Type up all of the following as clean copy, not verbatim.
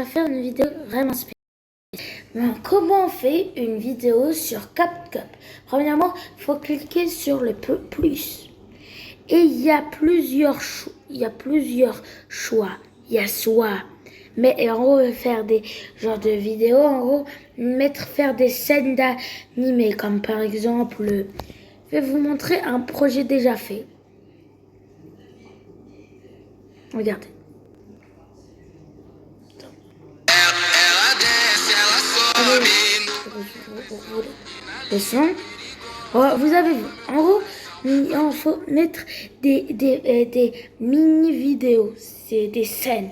va faire une vidéo vraiment spéciale. Comment on fait une vidéo sur CapCut? Premièrement, il faut cliquer sur le plus. Et il y a plusieurs choix. Il y a soit, mais en gros, faire des genres de vidéos, en gros, faire des scènes d'animés, comme par exemple, je vais vous montrer un projet déjà fait. Regardez. Le son. Vous avez vu. En gros, il faut mettre des mini-vidéos. C'est des scènes.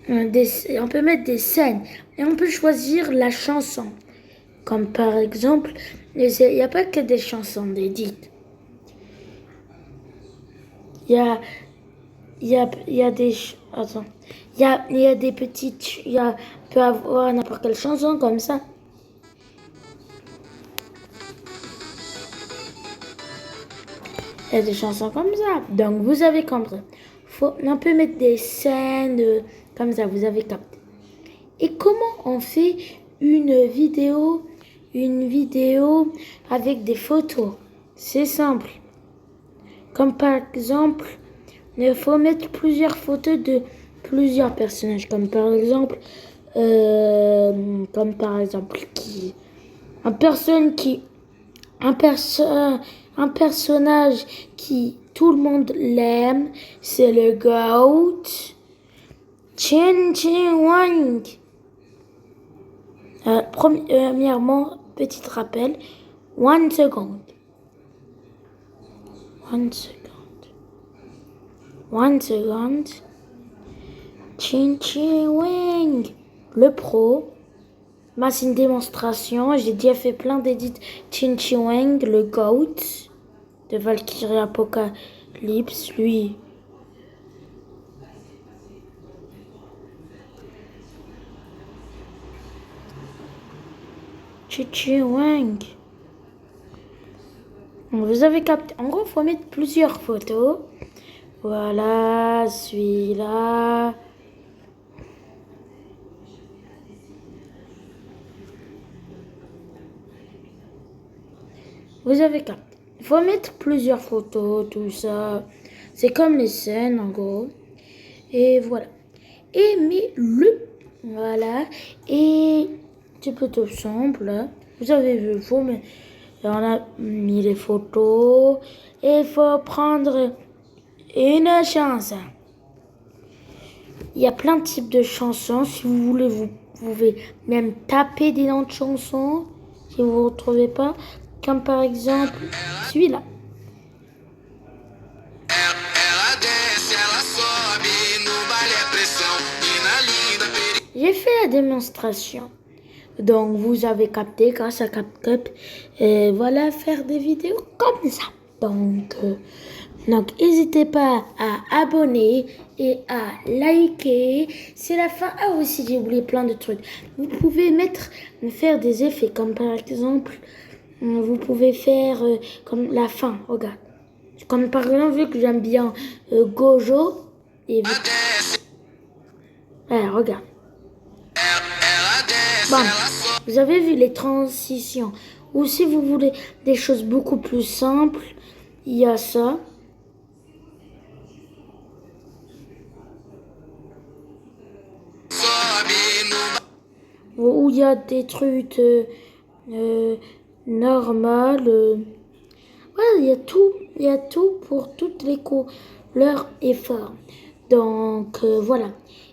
On peut mettre des scènes. Et on peut choisir la chanson. Comme par exemple, il n'y a pas que des chansons d'édite. Il y a des... Attends. Il y a des petites... On peut avoir n'importe quelle chanson comme ça. Il y a des chansons comme ça. Donc, vous avez compris. On peut mettre des scènes comme ça. Vous avez capté. Et comment on fait une vidéo avec des photos? C'est simple. Comme par exemple, il faut mettre plusieurs photos de plusieurs personnages. Comme par exemple, un personnage qui tout le monde l'aime, c'est le GOAT, Chen Wang. Premièrement, petit rappel, 1 seconde. 1 seconde. Chen Wang, le pro. Moi, c'est une démonstration. J'ai déjà fait plein d'édits. Chen Wang, le GOAT de Valkyrie Apocalypse, lui. Chen Wang. Vous avez capté. En gros, il faut mettre plusieurs photos. Voilà, celui-là. Vous avez capté. Il faut mettre plusieurs photos, tout ça. C'est comme les scènes, en gros. Et voilà. Et voilà. Et c'est plutôt simple. Vous avez vu, on a mis les photos. Et il faut prendre une chanson. Il y a plein de types de chansons. Si vous voulez, vous pouvez même taper des noms de chansons. Si vous ne retrouvez pas. Comme par exemple celui-là. J'ai fait la démonstration. Donc vous avez capté grâce à CapCut. Et voilà, faire des vidéos comme ça. Donc n'hésitez pas à abonner et à liker. C'est la fin. Ah aussi, j'ai oublié plein de trucs. Vous pouvez faire des effets comme par exemple... Vous pouvez faire comme la fin, regarde. Comme par exemple, vu que j'aime bien Gojo. Et regarde. Bon, vous avez vu les transitions. Ou si vous voulez des choses beaucoup plus simples, il y a ça. Où il y a des trucs... normal. Voilà, il y a tout pour toutes les couleurs et formes. Donc voilà.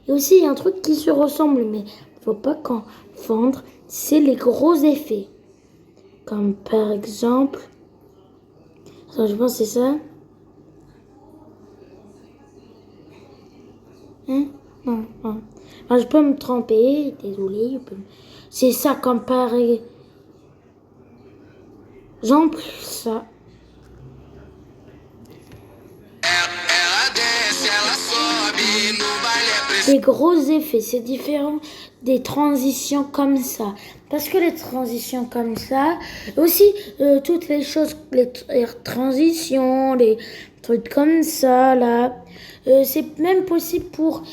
Et aussi il y a un truc qui se ressemble, mais faut pas confondre, c'est les gros effets. Comme par exemple, je pense que c'est ça. Non. Alors, je peux me tromper, désolé. C'est ça comme par exemple ça. Des gros effets, c'est différent des transitions comme ça. Parce que les transitions comme ça, aussi toutes les choses, les transitions, trucs comme ça là. C'est même possible pour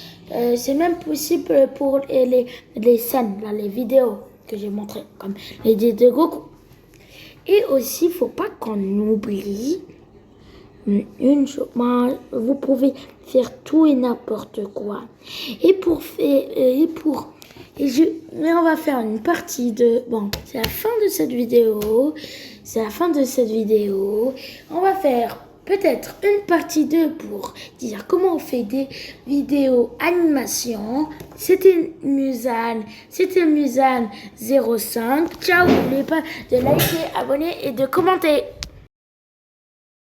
les scènes, là, les vidéos que j'ai montrées, comme les vidéos de Goku. Et aussi, faut pas qu'on oublie une chose. Vous pouvez faire tout et n'importe quoi. Mais on va faire une partie de. Bon, c'est la fin de cette vidéo. On va faire peut-être une partie 2 pour dire comment on fait des vidéos animation. C'était Musan 05. Ciao, n'oubliez pas de liker, abonner et de commenter.